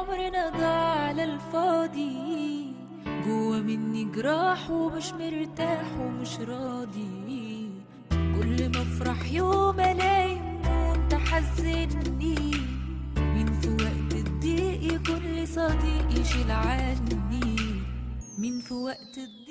عمرنا ضاع على الفاضي، جوا مني جراح ومش مرتاح ومش راضي. كل ما افرح يوم الاقي هموم تحزني، مين في وقت الضيق يكون لي صديق يشيل عني، مين في وقت الضيق